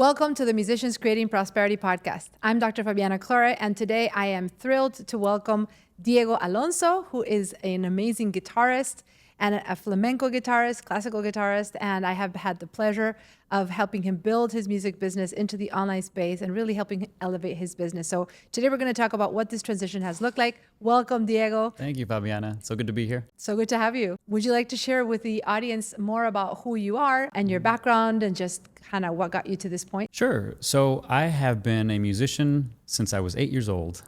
Welcome to the Musicians Creating Prosperity podcast. I'm Dr. Fabiana and today I am thrilled to welcome Diego Alonso, who is an amazing guitarist and a flamenco guitarist, classical guitarist, and I have had the pleasure of helping him build his music business into the online space and really helping him elevate his business. So today we're going to talk about what this transition has looked like. Welcome, Diego. Thank you, Fabiana. So good to be here. So good to have you. Would you like to share with the audience more about who you are and your background and just kind of what got you to this point? Sure. So I have been a musician since I was 8 years old.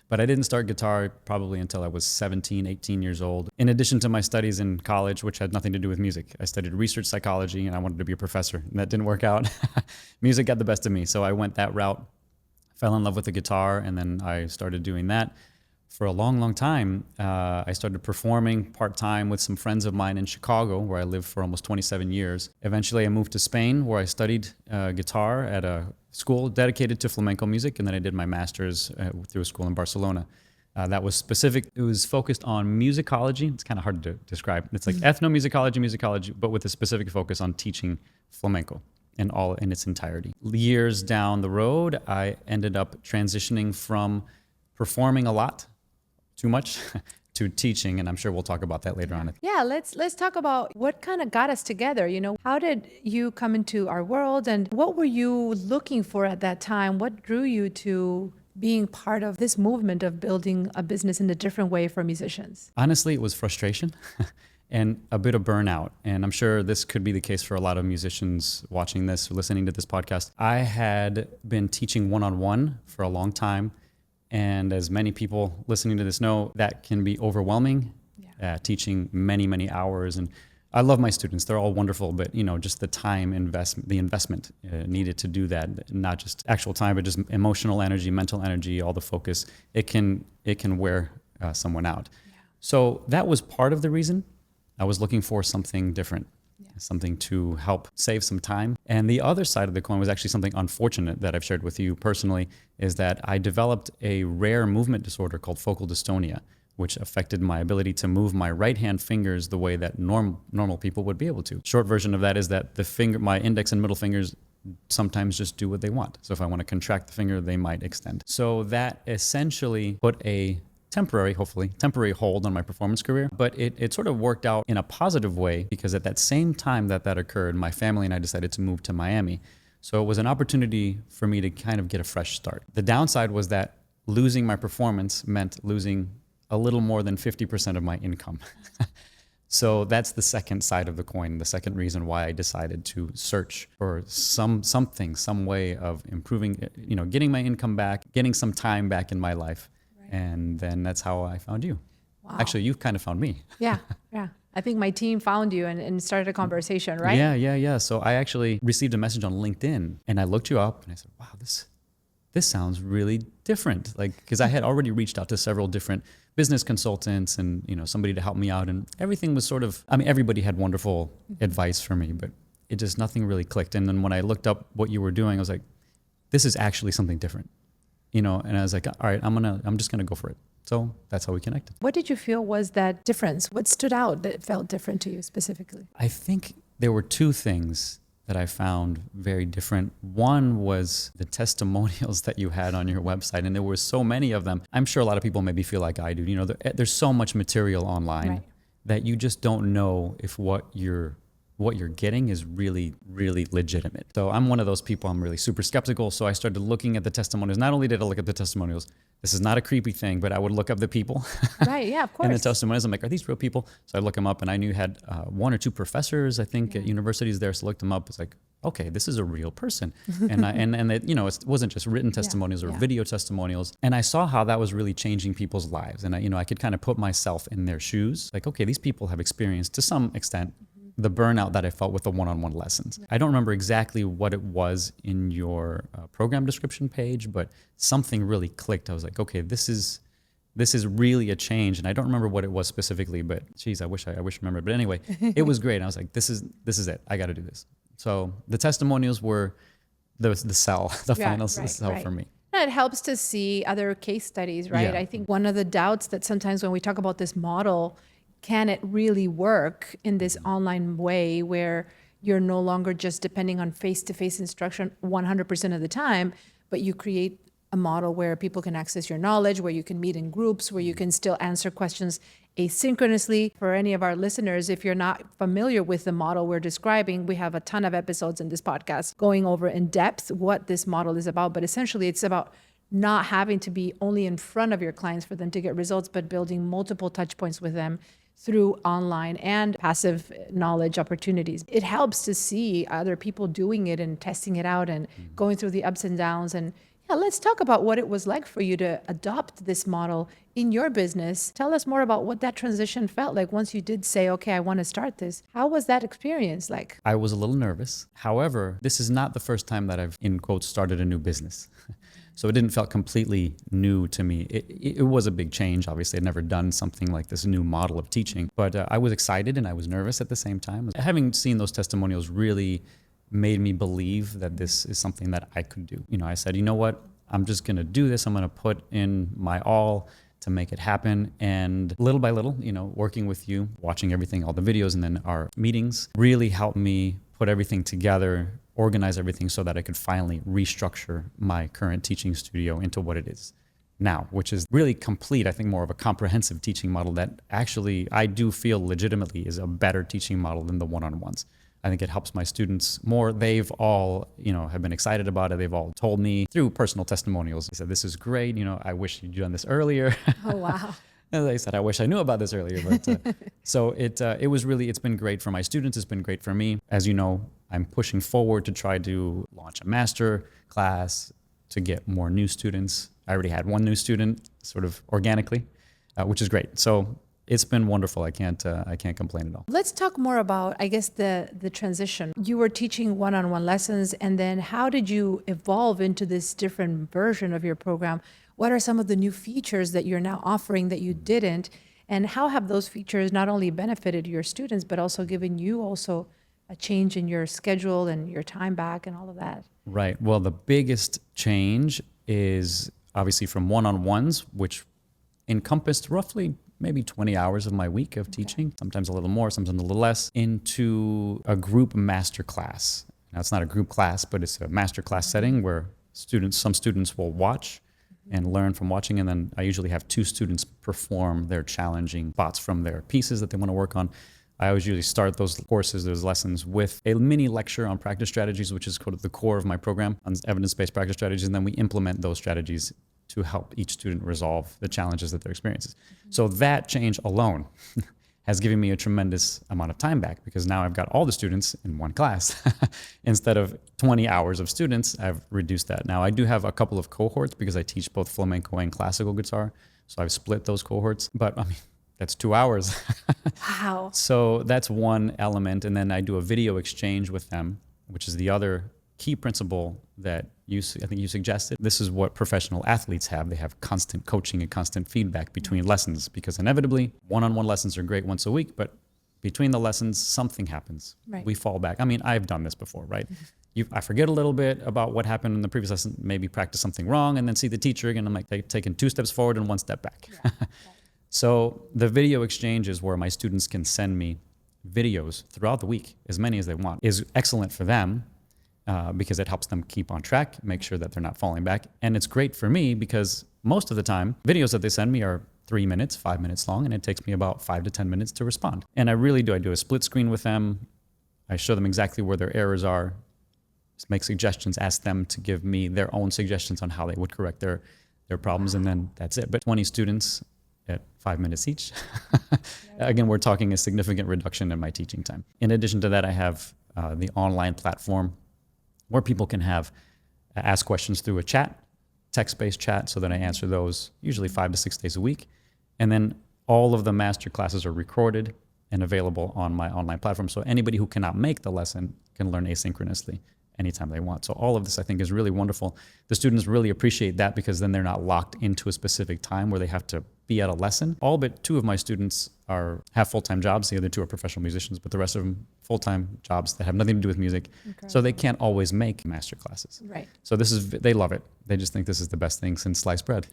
But I didn't start guitar probably until I was 17, 18 years old. In addition to my studies in college, which had nothing to do with music. I studied research psychology and I wanted to be a professor. And that didn't work out. Music got the best of me. So I went that route, fell in love with the guitar, and then I started doing that. For a long, long time, I started performing part-time with some friends of mine in Chicago, where I lived for almost 27 years. Eventually, I moved to Spain, where I studied guitar at a school dedicated to flamenco music, and then I did my master's through a school in Barcelona. That was specific. It was focused on musicology. It's kind of hard to describe. It's like ethnomusicology, but with a specific focus on teaching flamenco in its entirety. Years down the road, I ended up transitioning from performing a lot, too much, to teaching, and I'm sure we'll talk about that later on. Yeah, let's talk about what kind of got us together. You know, how did you come into our world, and what were you looking for at that time? What drew you to being part of this movement of building a business in a different way for musicians? Honestly, it was frustration and a bit of burnout, and I'm sure this could be the case for a lot of musicians watching this or listening to this podcast. I had been teaching one-on-one for a long time. And as many people listening to this know, that can be overwhelming, teaching many, many hours. And I love my students. They're all wonderful, but just the time the investment needed to do that, not just actual time, but just emotional energy, mental energy, all the focus, it can wear someone out. Yeah. So that was part of the reason. I was looking for something different. Something to help save some time. And the other side of the coin was actually something unfortunate that I've shared with you personally, is that I developed a rare movement disorder called focal dystonia, which affected my ability to move my right hand fingers the way that normal people would be able to. Short version of that is that my index and middle fingers sometimes just do what they want. So if I want to contract the finger, they might extend. So that essentially put a temporary hold on my performance career, but it sort of worked out in a positive way, because at that same time that occurred, my family and I decided to move to Miami. So it was an opportunity for me to kind of get a fresh start. The downside was that losing my performance meant losing a little more than 50% of my income. So that's the second side of the coin, the second reason why I decided to search for some way of improving, getting my income back, getting some time back in my life. And then that's how I found you. Wow. Actually, you kind of found me. Yeah. I think my team found you and started a conversation, right? Yeah. So I actually received a message on LinkedIn, and I looked you up, and I said, wow, this sounds really different. Because I had already reached out to several different business consultants and, somebody to help me out. And everything was everybody had wonderful advice for me, but nothing really clicked. And then when I looked up what you were doing, I was like, this is actually something different. And I was like, all right, I'm just gonna go for it. So that's how we connected. What did you feel was that difference? What stood out that felt different to you specifically? I think there were two things that I found very different. One was the testimonials that you had on your website, and there were so many of them. I'm sure a lot of people maybe feel like I do. There's so much material online that you just don't know if what you're getting is really, really legitimate. So I'm one of those people, I'm really super skeptical. So I started looking at the testimonials. Not only did I look at the testimonials, this is not a creepy thing, but I would look up the people. Right, yeah, of course. And the testimonials, I'm like, are these real people? So I look them up, and I knew you had one or two professors, I think, at universities there. So I looked them up. It's like, okay, this is a real person. And it wasn't just written testimonials or video testimonials. And I saw how that was really changing people's lives. And I could kind of put myself in their shoes. Like, okay, these people have experienced, to some extent, the burnout that I felt with the one-on-one lessons. I don't remember exactly what it was in your program description page, but something really clicked. I was like, okay, this is really a change. And I don't remember what it was specifically, but geez, I wish I remembered. But anyway, it was great. And I was like, this is it. I got to do this. So the testimonials were the sell, final sell for me. It helps to see other case studies, right? Yeah. I think one of the doubts that sometimes when we talk about this model, can it really work in this online way where you're no longer just depending on face-to-face instruction 100% of the time, but you create a model where people can access your knowledge, where you can meet in groups, where you can still answer questions asynchronously. For any of our listeners, if you're not familiar with the model we're describing, we have a ton of episodes in this podcast going over in depth what this model is about. But essentially, it's about not having to be only in front of your clients for them to get results, but building multiple touch points with them through online and passive knowledge opportunities. It helps to see other people doing it and testing it out and going through the ups and downs. And yeah, let's talk about what it was like for you to adopt this model in your business. Tell us more about what that transition felt like once you did say, okay, I want to start this. How was that experience like? I was a little nervous. However, this is not the first time that I've, in quotes, started a new business. So it didn't feel completely new to me. It was a big change. Obviously, I'd never done something like this new model of teaching, but I was excited and I was nervous at the same time. Having seen those testimonials really made me believe that this is something that I could do. I said, you know what? I'm just going to do this. I'm going to put in my all to make it happen. And little by little, working with you, watching everything, all the videos, and then our meetings really helped me put everything together, organize everything so that I could finally restructure my current teaching studio into what it is now, which is really complete. I think more of a comprehensive teaching model that actually I do feel legitimately is a better teaching model than the one-on-ones. I think it helps my students more. They've all, have been excited about it. They've all told me through personal testimonials. They said, this is great. I wish you'd done this earlier. Oh, wow. And they said, I wish I knew about this earlier. But so it's been great for my students. It's been great for me. As you know, I'm pushing forward to try to launch a master class to get more new students. I already had one new student sort of organically, which is great. So it's been wonderful. I can't complain at all. Let's talk more about, I guess, the transition. You were teaching one-on-one lessons, and then how did you evolve into this different version of your program? What are some of the new features that you're now offering that you didn't? And how have those features not only benefited your students, but also given you also a change in your schedule and your time back and all of that? Right. Well, the biggest change is obviously from one-on-ones, which encompassed roughly maybe 20 hours of my week of teaching, sometimes a little more, sometimes a little less, into a group master class. Now, it's not a group class, but it's a master class setting where some students will watch and learn from watching. And then I usually have 2 students perform their challenging spots from their pieces that they want to work on. I always usually start those courses, those lessons, with a mini lecture on practice strategies, which is the core of my program, on evidence-based practice strategies. And then we implement those strategies to help each student resolve the challenges that they're experiencing. So that change alone has given me a tremendous amount of time back, because now I've got all the students in one class. Instead of 20 hours of students, I've reduced that. Now I do have a couple of cohorts because I teach both flamenco and classical guitar. So I've split those cohorts, but that's 2 hours. Wow. So that's one element. And then I do a video exchange with them, which is the other key principle that I think you suggested. This is what professional athletes have. They have constant coaching and constant feedback between lessons, because inevitably one-on-one lessons are great once a week, but between the lessons, something happens. Right. We fall back. I've done this before, right? I forget a little bit about what happened in the previous lesson, maybe practice something wrong, and then see the teacher again. I'm like taking 2 steps forward and 1 step back. Yeah. So the video exchange is where my students can send me videos throughout the week, as many as they want, is excellent for them. Because it helps them keep on track, make sure that they're not falling back. And it's great for me because most of the time, videos that they send me are 3 minutes, 5 minutes long, and it takes me about 5 to 10 minutes to respond. And I do a split screen with them. I show them exactly where their errors are, just make suggestions, ask them to give me their own suggestions on how they would correct their problems, and then that's it. But 20 students at 5 minutes each. Again, we're talking a significant reduction in my teaching time. In addition to that, I have the online platform where people can ask questions through a chat, text-based chat, so that I answer those usually 5 to 6 days a week. And then all of the master classes are recorded and available on my online platform. So anybody who cannot make the lesson can learn asynchronously anytime they want. So all of this, I think, is really wonderful. The students really appreciate that, because then they're not locked into a specific time where they have to be at a lesson. All but 2 of my students have full-time jobs. The other 2 are professional musicians, but the rest of them full-time jobs that have nothing to do with music. Okay. So they can't always make master classes. Right. So they love it. They just think this is the best thing since sliced bread.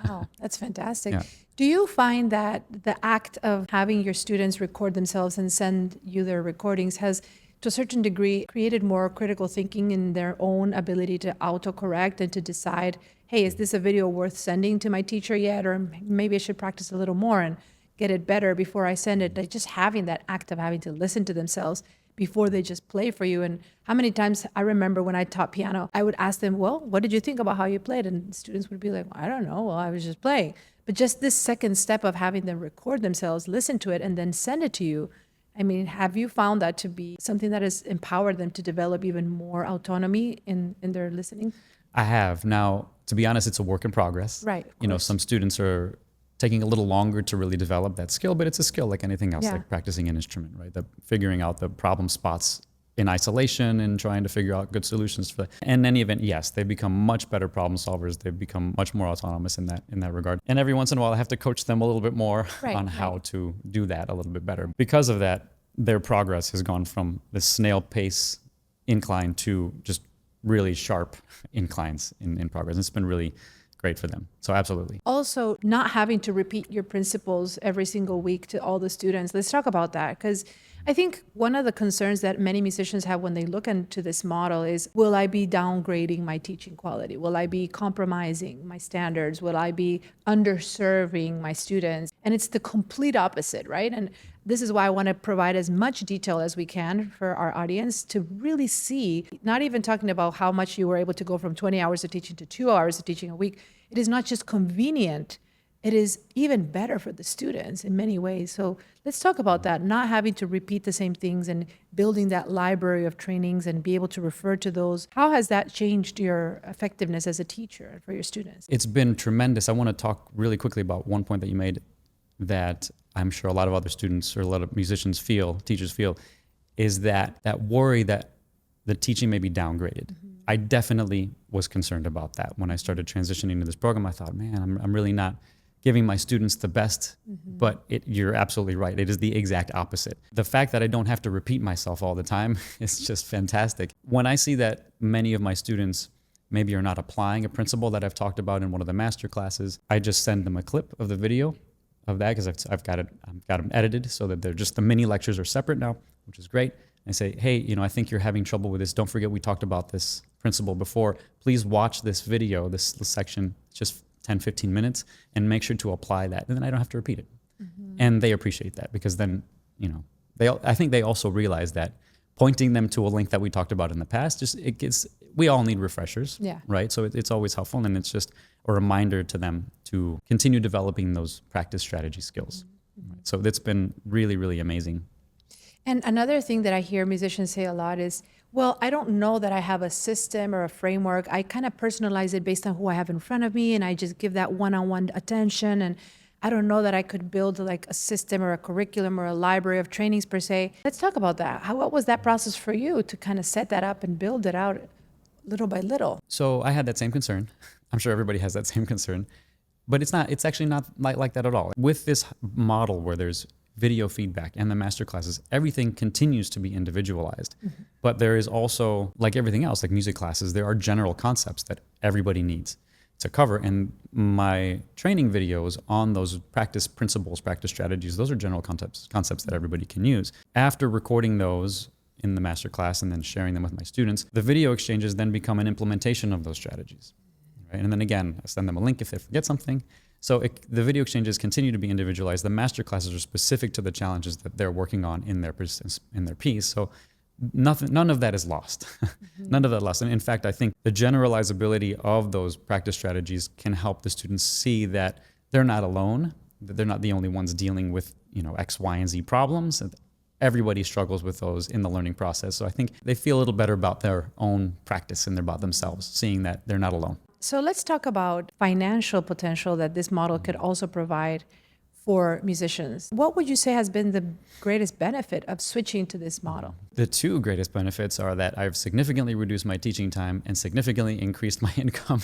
Wow, that's fantastic. Yeah. Do you find that the act of having your students record themselves and send you their recordings has to a certain degree, created more critical thinking in their own ability to autocorrect and to decide, hey, is this a video worth sending to my teacher yet? Or maybe I should practice a little more and get it better before I send it. Like just having that act of having to listen to themselves before they just play for you. And how many times I remember when I taught piano, I would ask them, well, what did you think about how you played? And students would be like, I don't know. Well, I was just playing. But just this second step of having them record themselves, listen to it, and then send it to you. I mean, have you found that to be something that has empowered them to develop even more autonomy in their listening? I have. Now, to be honest, it's a work in progress. Right. You know, some students are taking a little longer to really develop that skill, but it's a skill like anything else, like practicing an instrument, right? Figuring out the problem spots in isolation and trying to figure out good solutions for that. In any event, yes, they've become much better problem solvers. They've become much more autonomous in that regard. And every once in a while, I have to coach them a little bit more on how to do that a little bit better. Because of that, their progress has gone from the snail pace incline to just really sharp inclines in progress. It's been really great for them. So absolutely. Also, not having to repeat your principles every single week to all the students. Let's talk about that, because I think one of the concerns that many musicians have when they look into this model is, will I be downgrading my teaching quality? Will I be compromising my standards? Will I be underserving my students? And it's the complete opposite, right? And this is why I want to provide as much detail as we can for our audience to really see, not even talking about how much you were able to go from 20 hours of teaching to 2 hours of teaching a week. It is not just convenient, it is even better for the students in many ways. So let's talk about that, not having to repeat the same things and building that library of trainings and be able to refer to those. How has that changed your effectiveness as a teacher for your students? It's been tremendous. I want to talk really quickly about one point that you made that I'm sure a lot of other students or a lot of musicians feel, teachers feel, is that worry that the teaching may be downgraded. Mm-hmm. I definitely was concerned about that when I started transitioning into this program. I thought, man, I'm really not giving my students the best, but you're absolutely right. It is the exact opposite. The fact that I don't have to repeat myself all the time is just fantastic. When I see that many of my students maybe are not applying a principle that I've talked about in one of the masterclasses, I just send them a clip of the video of that because I've got them edited so that they're just, the mini lectures are separate now, which is great. I say, hey, I think you're having trouble with this. Don't forget we talked about this principle before. Please watch this video, this section, just 10, 15 minutes, and make sure to apply that. And then I don't have to repeat it. Mm-hmm. And they appreciate that because then, I think they also realize that pointing them to a link that we talked about in the past, we all need refreshers, right? So it's always helpful, and it's just a reminder to them to continue developing those practice strategy skills. Mm-hmm. Right? So it's been really, really amazing. And another thing that I hear musicians say a lot is, well, I don't know that I have a system or a framework. I kind of personalize it based on who I have in front of me, and I just give that one-on-one attention. And I don't know that I could build like a system or a curriculum or a library of trainings per se. Let's talk about that. What was that process for you to kind of set that up and build it out little by little? So I had that same concern. I'm sure everybody has that same concern, but it's actually not like that at all. With this model where there's video feedback and the masterclasses, everything continues to be individualized. Mm-hmm. But there is also, like everything else, like music classes, there are general concepts that everybody needs to cover. And my training videos on those practice principles, practice strategies, those are general concepts that everybody can use. After recording those in the masterclass and then sharing them with my students, the video exchanges then become an implementation of those strategies. Right? And then again, I send them a link if they forget something. So the video exchanges continue to be individualized. The masterclasses are specific to the challenges that they're working on in their piece. So none of that is lost. Mm-hmm. None of that lost. And in fact, I think the generalizability of those practice strategies can help the students see that they're not alone, that they're not the only ones dealing with X, Y, and Z problems. Everybody struggles with those in the learning process. So I think they feel a little better about their own practice and about themselves, seeing that they're not alone. So let's talk about financial potential that this model could also provide for musicians. What would you say has been the greatest benefit of switching to this model? The two greatest benefits are that I've significantly reduced my teaching time and significantly increased my income.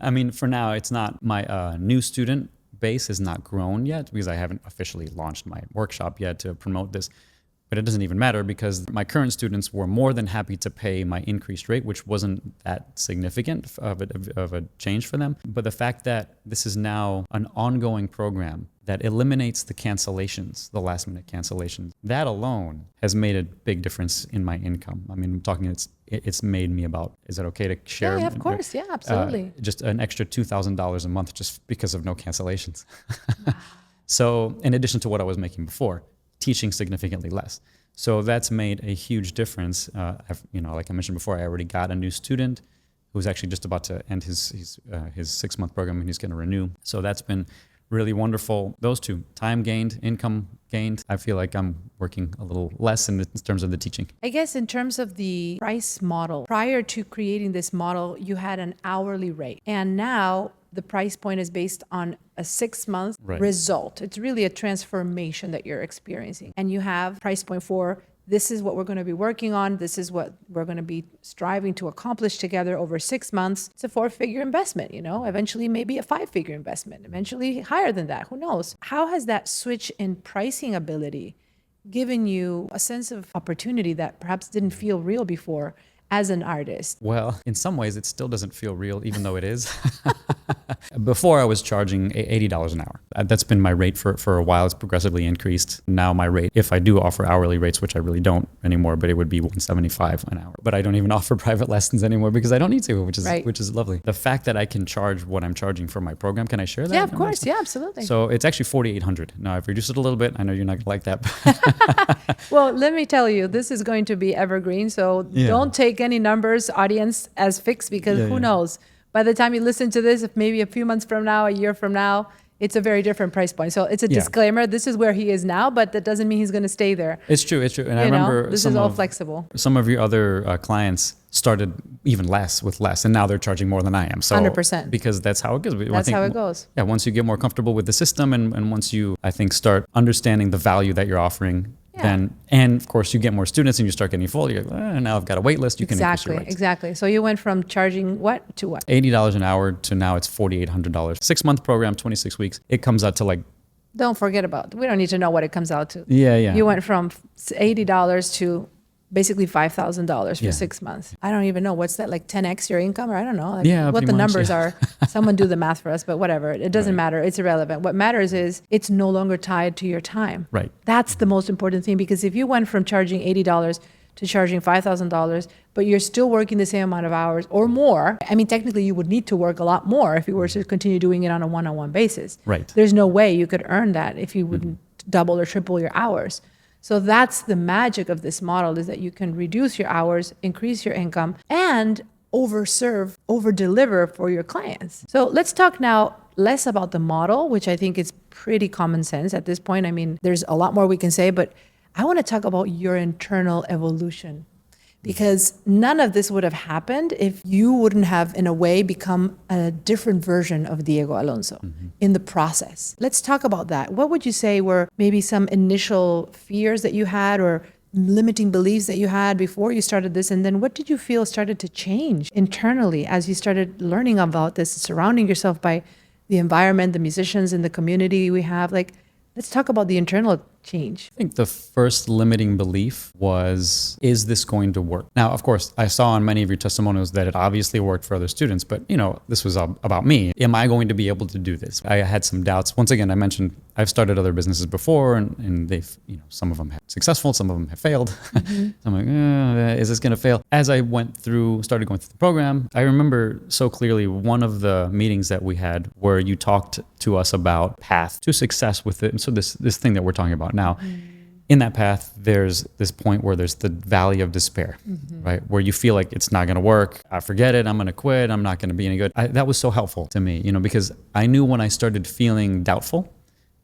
I mean, for now, it's not my new student base has not grown yet because I haven't officially launched my workshop yet to promote this. But it doesn't even matter because my current students were more than happy to pay my increased rate, which wasn't that significant of a change for them. But the fact that this is now an ongoing program that eliminates the cancellations, the last minute cancellations. That alone has made a big difference in my income. I mean, I'm talking, it's made me about, is it okay to share? Yeah, of course. Yeah, absolutely. Just an extra $2,000 a month just because of no cancellations. So in addition to what I was making before, teaching significantly less. So that's made a huge difference. Like I mentioned before, I already got a new student who's actually just about to end his 6-month program, and he's going to renew. So that's been really wonderful. Those two, time gained, income gained. I feel like I'm working a little less in terms of the teaching. I guess in terms of the price model, prior to creating this model, you had an hourly rate. And now the price point is based on a 6-month result. It's really a transformation that you're experiencing. And you have price point for, this is what we're going to be working on. This is what we're going to be striving to accomplish together over 6 months. It's a 4-figure investment, eventually maybe a 5-figure investment, eventually higher than that. Who knows? How has that switch in pricing ability given you a sense of opportunity that perhaps didn't feel real before as an artist? Well, in some ways, it still doesn't feel real, even though it is. Before, I was charging $80 an hour. That's been my rate for a while. It's progressively increased. Now my rate, if I do offer hourly rates, which I really don't anymore, but it would be $175 an hour. But I don't even offer private lessons anymore because I don't need to, which is lovely. The fact that I can charge what I'm charging for my program, can I share that? Yeah, of course. Yeah, absolutely. So it's actually $4,800. Now I've reduced it a little bit. I know you're not going to like that. Well, let me tell you, this is going to be evergreen. So don't take any numbers, audience, as fixed, because who knows? By the time you listen to this, if maybe a few months from now, a year from now, it's a very different price point. So it's a disclaimer. This is where he is now, but that doesn't mean he's going to stay there. It's true. And I remember this is all flexible. Some of your other clients started even less with less, and now they're charging more than I am. So 100%. Because that's how it goes. That's how it goes. Yeah. Once you get more comfortable with the system, and once you, I think, start understanding the value that you're offering, then, and of course you get more students and you start getting full, you're like, now I've got a wait list, you can increase your rates. Exactly. So you went from charging what to what? $80 an hour to now it's $4,800. 6-month program, 26 weeks. It comes out to like, don't forget about, we don't need to know what it comes out to. Yeah. You went from $80 to basically $5,000 for 6 months. I don't even know, what's that, like 10x your income, or I don't know what the numbers are. Someone do the math for us, but whatever. It doesn't matter. It's irrelevant. What matters is it's no longer tied to your time. Right. That's the most important thing, because if you went from charging $80 to charging $5,000, but you're still working the same amount of hours or more, I mean, technically you would need to work a lot more if you were to continue doing it on a one-on-one basis. Right. There's no way you could earn that if you wouldn't double or triple your hours. So that's the magic of this model, is that you can reduce your hours, increase your income, and overserve, over-deliver for your clients. So let's talk now less about the model, which I think is pretty common sense at this point. I mean, there's a lot more we can say, but I want to talk about your internal evolution, because none of this would have happened if you wouldn't have, in a way, become a different version of Diego Alonso in the process. Let's talk about that. What would you say were maybe some initial fears that you had, or limiting beliefs that you had before you started this? And then what did you feel started to change internally as you started learning about this, surrounding yourself by the environment, the musicians, and the community we have? Like, let's talk about the internal change. I think the first limiting belief was, is this going to work? Now, of course, I saw on many of your testimonials that it obviously worked for other students, but this was about me. Am I going to be able to do this? I had some doubts. Once again, I mentioned I've started other businesses before, and they've, some of them have successful, some of them have failed. So I'm like, is this going to fail? As I started going through the program, I remember so clearly one of the meetings that we had where you talked to us about path to success with it. And so this thing that we're talking about now, in that path, there's this point where there's the valley of despair, right? Where you feel like it's not going to work. I forget it. I'm going to quit. I'm not going to be any good. That was so helpful to me, because I knew when I started feeling doubtful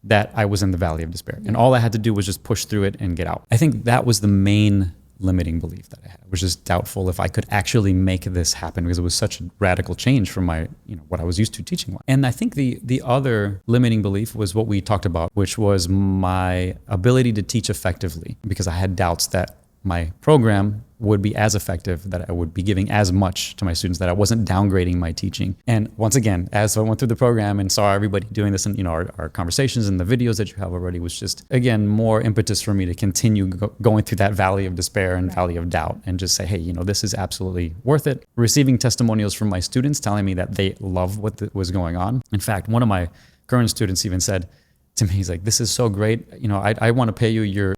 that I was in the valley of despair, and all I had to do was just push through it and get out. I think that was the main limiting belief that I had. I was just doubtful if I could actually make this happen, because it was such a radical change from my, what I was used to teaching. And I think the other limiting belief was what we talked about, which was my ability to teach effectively, because I had doubts that my program would be as effective, that I would be giving as much to my students, that I wasn't downgrading my teaching. And once again, as I went through the program and saw everybody doing this, and our conversations and the videos that you have already was just, again, more impetus for me to continue going through that valley of despair and valley of doubt, and just say, hey, this is absolutely worth it. Receiving testimonials from my students telling me that they love what was going on. In fact, one of my current students even said, to me, he's like, this is so great. You know, I want to pay you your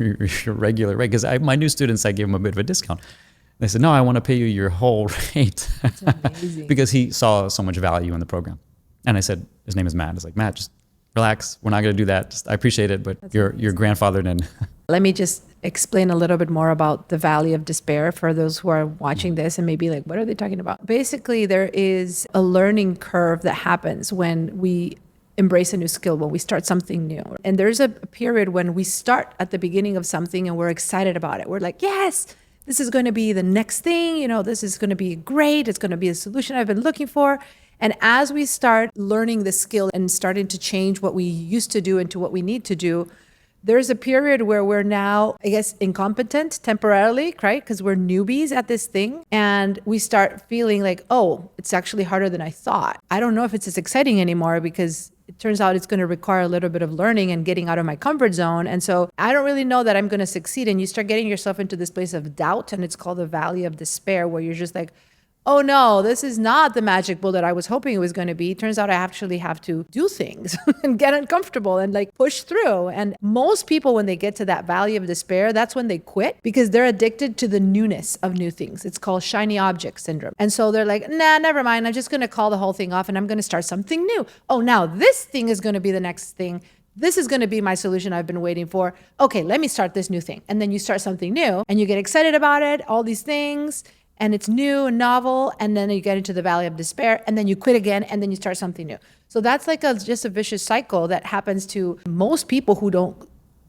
regular rate, because my new students, I gave them a bit of a discount. They said, no, I want to pay you your whole rate. That's amazing. Because he saw so much value in the program. And I said, his name is Matt. It's like, Matt, just relax. We're not going to do that. Just, I appreciate it, but you're grandfathered in. Let me just explain a little bit more about the valley of despair for those who are watching this and maybe like, what are they talking about? Basically, there is a learning curve that happens when we embrace a new skill, when we start something new. And there's a period when we start at the beginning of something and we're excited about it. We're like, yes, this is going to be the next thing. You know, this is going to be great. It's going to be a solution I've been looking for. And as we start learning the skill and starting to change what we used to do into what we need to do, there's a period where we're now, I guess, incompetent temporarily, right? Because we're newbies at this thing. And we start feeling like, oh, it's actually harder than I thought. I don't know if it's as exciting anymore because it turns out it's going to require a little bit of learning and getting out of my comfort zone. And so I don't really know that I'm going to succeed. And you start getting yourself into this place of doubt. And it's called the valley of despair, where you're just like, oh no, this is not the magic bullet I was hoping it was going to be. Turns out I actually have to do things and get uncomfortable and like push through. And most people, when they get to that valley of despair, that's when they quit, because they're addicted to the newness of new things. It's called shiny object syndrome. And so they're like, nah, never mind. I'm just going to call the whole thing off and I'm going to start something new. Oh, now this thing is going to be the next thing. This is going to be my solution I've been waiting for. Okay, let me start this new thing. And then you start something new and you get excited about it, all these things. And it's new and novel, and then you get into the valley of despair, and then you quit again, and then you start something new. So that's like just a vicious cycle that happens to most people who don't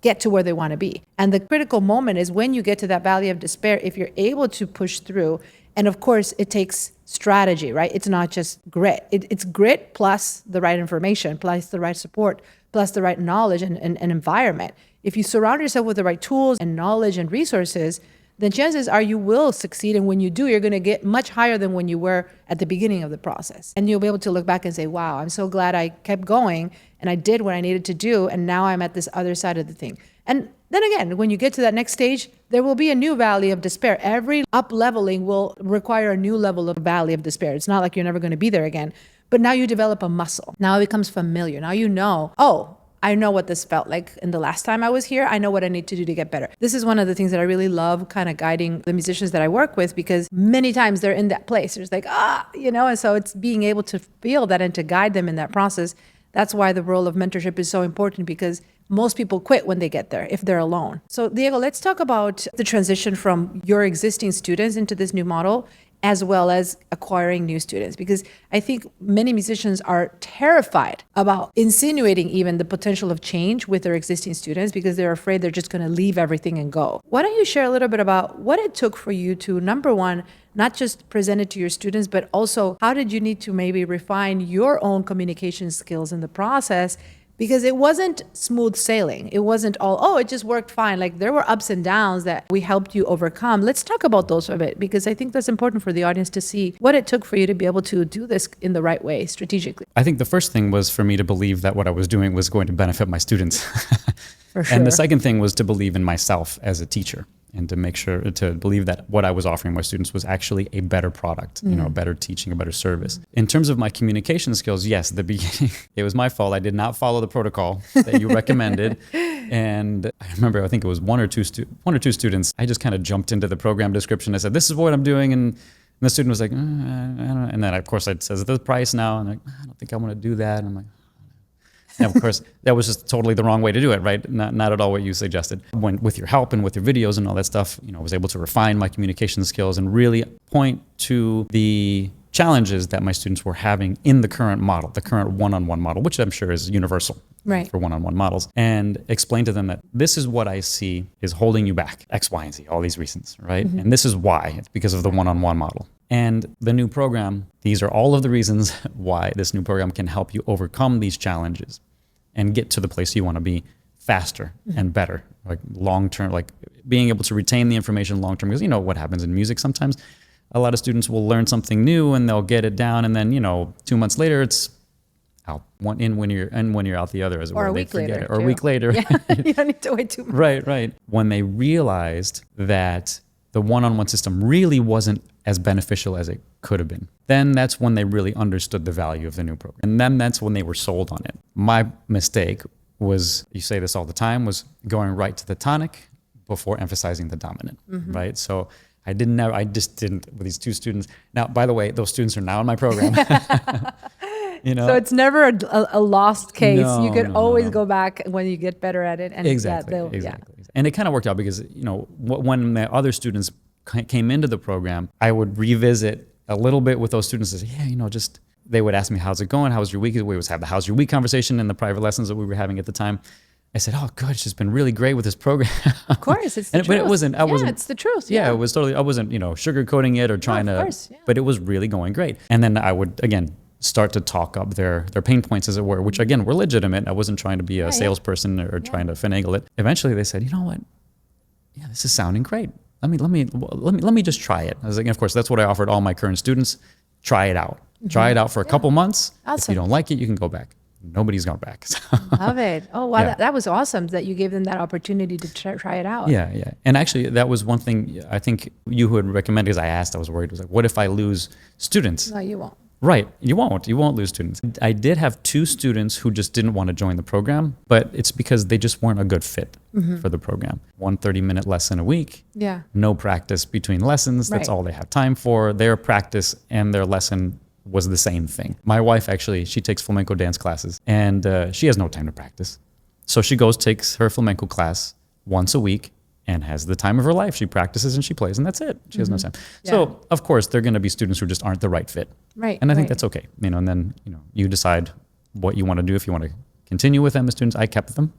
get to where they want to be. And the critical moment is when you get to that valley of despair, if you're able to push through, and of course it takes strategy, right? It's not just grit. It's grit plus the right information, plus the right support, plus the right knowledge and environment. If you surround yourself with the right tools and knowledge and resources, then chances are you will succeed. And when you do, you're going to get much higher than when you were at the beginning of the process. And you'll be able to look back and say, wow, I'm so glad I kept going and I did what I needed to do. And now I'm at this other side of the thing. And then again, when you get to that next stage, there will be a new valley of despair. Every up leveling will require a new level of valley of despair. It's not like you're never going to be there again. But now you develop a muscle. Now it becomes familiar. Now you know, oh, I know what this felt like in the last time I was here. I know what I need to do to get better. This is one of the things that I really love kind of guiding the musicians that I work with, because many times they're in that place. There's like, and so it's being able to feel that and to guide them in that process. That's why the role of mentorship is so important, because most people quit when they get there if they're alone. So Diego, let's talk about the transition from your existing students into this new model, as well as acquiring new students, because I think many musicians are terrified about insinuating even the potential of change with their existing students, because they're afraid they're just going to leave everything and go. Why don't you share a little bit about what it took for you to, number one, not just present it to your students, but also how did you need to maybe refine your own communication skills in the process? Because it wasn't smooth sailing. It wasn't all, it just worked fine. Like there were ups and downs that we helped you overcome. Let's talk about those a bit, because I think that's important for the audience to see what it took for you to be able to do this in the right way, strategically. I think the first thing was for me to believe that what I was doing was going to benefit my students. For sure. And the second thing was to believe in myself as a teacher, and to make sure to believe that what I was offering my students was actually a better product, a better teaching, a better service. In terms of my communication skills, yes, at the beginning, it was my fault. I did not follow the protocol that you recommended. And I remember, I think it was one or two students, I just kind of jumped into the program description. I said, this is what I'm doing. And the student was like, I don't know. And then of course it says the price now. And I'm like, I don't think I want to do that. And I'm like, and of course, that was just totally the wrong way to do it, right? Not at all what you suggested. When, with your help and with your videos and all that stuff, I was able to refine my communication skills and really point to the challenges that my students were having in the current model, the current one-on-one model, which I'm sure is universal for one-on-one models, and explain to them that this is what I see is holding you back, X, Y, and Z, all these reasons, right? Mm-hmm. And this is why. It's because of the one-on-one model. And the new program, these are all of the reasons why this new program can help you overcome these challenges and get to the place you want to be faster and better, like long-term, like being able to retain the information long-term. Because what happens in music sometimes, a lot of students will learn something new and they'll get it down, and then 2 months later it's out one in when you're out the other, as it were. Or a week later. Or a week later. Yeah. You don't need to wait 2 months. Right. When they realized that the one-on-one system really wasn't as beneficial as it could have been, then that's when they really understood the value of the new program. And then that's when they were sold on it. My mistake was, you say this all the time, was going right to the tonic before emphasizing the dominant, right? So I just didn't with these two students. Now, by the way, those students are now in my program. So it's never a lost case. No, you could no, always no. go back when you get better at it. And Exactly. And it kind of worked out because, when the other students came into the program, I would revisit a little bit with those students and say, they would ask me, how's it going? How was your week? We always have the how's your week conversation in the private lessons that we were having at the time. I said, oh, good. It's just been really great with this program. Of course, it's the truth. But it wasn't, it's the truth. Yeah, it was totally, I wasn't, sugarcoating it or trying but it was really going great. And then I would, again, start to talk up their pain points, as it were, which again were legitimate. I wasn't trying to be a salesperson or trying to finagle it. Eventually they said, you know what? Yeah, this is sounding great. Let me just try it. I was like, and of course, that's what I offered all my current students. Try it out. Try it out for a couple months. Awesome. If you don't like it, you can go back. Nobody's gone back. Love it. Oh, wow. That was awesome that you gave them that opportunity to try it out. Yeah. And actually, that was one thing I think you would recommend, because I asked, I was worried. I was like, what if I lose students? No, you won't. Right. You won't lose students. I did have 2 students who just didn't want to join the program, but it's because they just weren't a good fit for the program. 1 30-minute lesson a week. Yeah. No practice between lessons. That's all they have time for. Their practice and their lesson was the same thing. My wife, actually, she takes flamenco dance classes, and she has no time to practice. So she takes her flamenco class once a week and has the time of her life. She practices and she plays, and that's it. She has no time. Yeah. So of course, there are going to be students who just aren't the right fit. Right. And I think that's okay. And then, you decide what you want to do. If you want to continue with them as students, I kept them,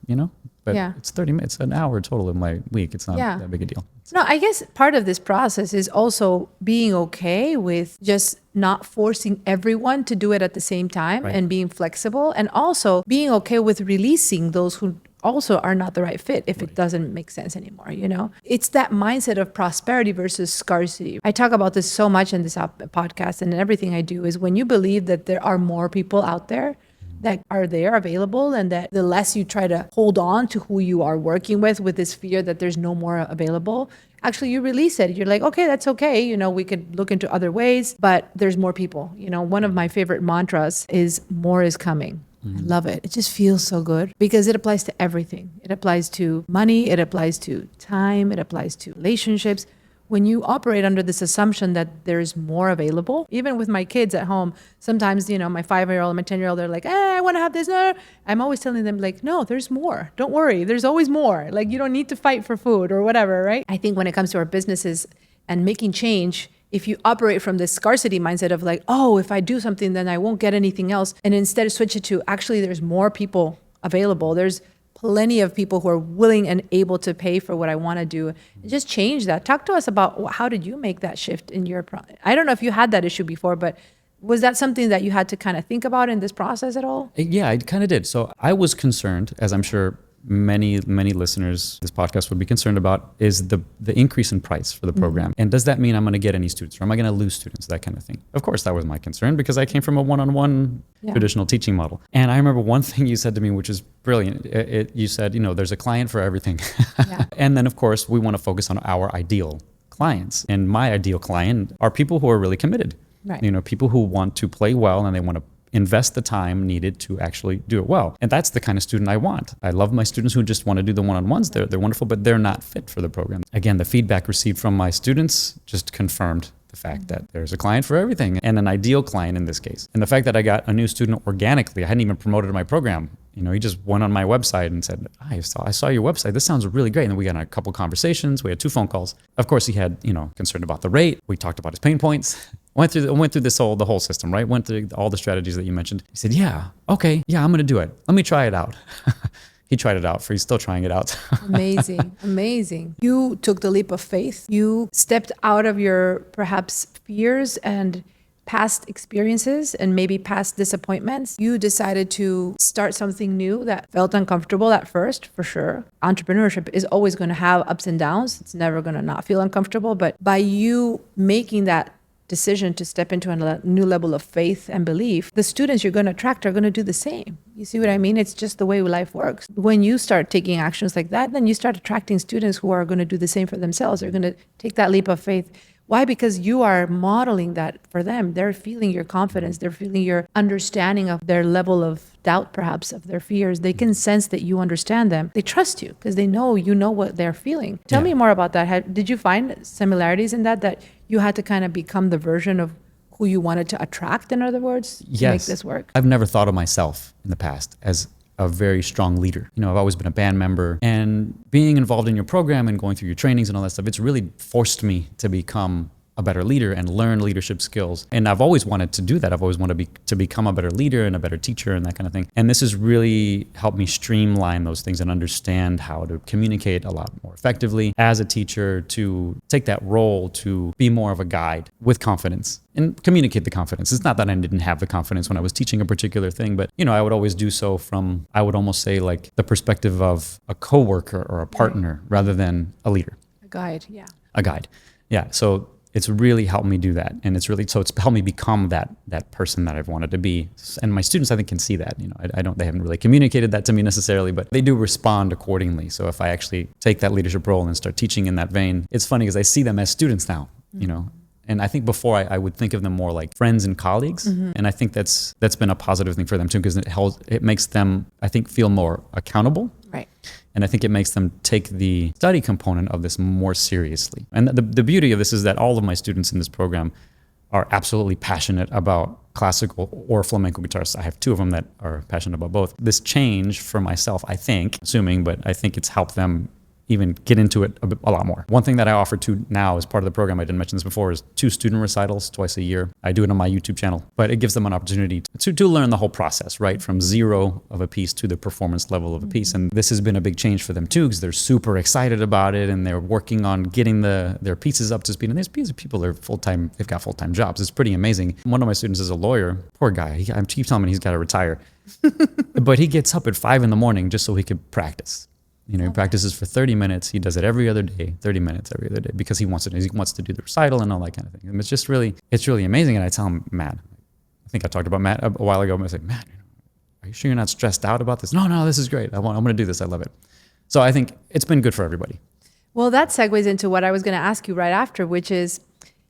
but it's 30 minutes, an hour total of my week. It's not that big a deal. No, I guess part of this process is also being okay with just not forcing everyone to do it at the same time and being flexible, and also being okay with releasing those who also are not the right fit if it doesn't make sense anymore. It's that mindset of prosperity versus scarcity. I talk about this so much in this podcast, and everything I do is when you believe that there are more people out there that are there available, and that the less you try to hold on to who you are working with this fear that there's no more available, actually you release it. You're like, okay, that's okay. We could look into other ways, but there's more people. One of my favorite mantras is more is coming. I love it. It just feels so good because it applies to everything. It applies to money. It applies to time. It applies to relationships. When you operate under this assumption that there's more available, even with my kids at home, sometimes, my 5-year-old and my 10-year-old, they're like, I want to have this. No. I'm always telling them, like, no, there's more. Don't worry. There's always more. Like, you don't need to fight for food or whatever, right? I think when it comes to our businesses and making change, if you operate from this scarcity mindset of like, oh, if I do something, then I won't get anything else, and instead switch it to actually there's more people available. There's plenty of people who are willing and able to pay for what I want to do. Just change that. Talk to us about how did you make that shift in your I don't know if you had that issue before, but was that something that you had to kind of think about in this process at all? Yeah, I kind of did. So I was concerned, as I'm sure many listeners this podcast would be concerned about, is the increase in price for the program. And does that mean I'm going to get any students, or am I going to lose students, that kind of thing? Of course, that was my concern because I came from a one-on-one traditional teaching model. And I remember one thing you said to me, which is brilliant. You said, there's a client for everything. And then of course, we want to focus on our ideal clients. And my ideal client are people who are really committed. Right. People who want to play well and they want to invest the time needed to actually do it well. And that's the kind of student I want. I love my students who just want to do the one-on-ones. They're wonderful, but they're not fit for the program. Again, the feedback received from my students just confirmed the fact that there's a client for everything, and an ideal client in this case. And the fact that I got a new student organically, I hadn't even promoted my program. He just went on my website and said, I saw your website. This sounds really great. And then we got a couple conversations. We had 2 phone calls. Of course, he had, concern about the rate. We talked about his pain points. Went through the whole system, right? Went through all the strategies that you mentioned. He said, yeah, okay. Yeah, I'm going to do it. Let me try it out. He tried it out. He's still trying it out. Amazing. You took the leap of faith. You stepped out of your perhaps fears and past experiences and maybe past disappointments. You decided to start something new that felt uncomfortable at first, for sure. Entrepreneurship is always going to have ups and downs. It's never going to not feel uncomfortable. But by you making that decision to step into a new level of faith and belief, the students you're going to attract are going to do the same. You see what I mean? It's just the way life works. When you start taking actions like that, then you start attracting students who are going to do the same for themselves. They're going to take that leap of faith. Why? Because you are modeling that for them. They're feeling your confidence. They're feeling your understanding of their level of doubt, perhaps, of their fears. They can sense that you understand them. They trust you because they know you know what they're feeling. Tell me more about that. Did you find similarities in that you had to kind of become the version of who you wanted to attract, in other words, to make this work? I've never thought of myself in the past as a very strong leader. You know, I've always been a band member, and being involved in your program and going through your trainings and all that stuff, it's really forced me to become a better leader and learn leadership skills. And I've always wanted to do that. I've always wanted to become a better leader and a better teacher and that kind of thing. And this has really helped me streamline those things and understand how to communicate a lot more effectively as a teacher, to take that role to be more of a guide with confidence and communicate the confidence. It's not that I didn't have the confidence when I was teaching a particular thing, but you know, I would always do so from, I would almost say, like the perspective of a coworker or a partner rather than a leader. A guide, yeah. A guide. Yeah. So it's really helped me do that. And it's helped me become that person that I've wanted to be. And my students, I think, can see that. You know, they haven't really communicated that to me necessarily, but they do respond accordingly. So if I actually take that leadership role and start teaching in that vein, it's funny because I see them as students now, you know. And I think before I would think of them more like friends and colleagues. And I think that's been a positive thing for them too, because it makes them, I think, feel more accountable. Right. And I think it makes them take the study component of this more seriously. And the beauty of this is that all of my students in this program are absolutely passionate about classical or flamenco guitarists. I have two of them that are passionate about both. This change for myself, I think, but I think it's helped them even get into it a lot more. One thing that I offer to now as part of the program, I didn't mention this before, is 2 student recitals twice a year. I do it on my YouTube channel, but it gives them an opportunity to learn the whole process, right? From zero of a piece to the performance level of a piece. And this has been a big change for them too, because they're super excited about it and they're working on getting their pieces up to speed. And these people are full-time, they've got full-time jobs. It's pretty amazing. One of my students is a lawyer. Poor guy. I keep telling him he's got to retire. But he gets up at 5 a.m. just so he could practice. You know, he practices for 30 minutes. He does it every other day, 30 minutes every other day, because he wants to do the recital and all that kind of thing. And it's really amazing. And I tell him, Matt, I think I talked about Matt a while ago. I was like, Matt, are you sure you're not stressed out about this? No, this is great. I'm going to do this. I love it. So I think it's been good for everybody. Well, that segues into what I was going to ask you right after, which is,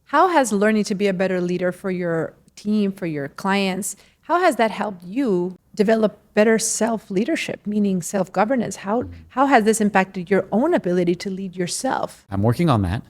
how has learning to be a better leader for your team, for your clients, how has that helped you develop better self-leadership, meaning self-governance? How has this impacted your own ability to lead yourself? I'm working on that.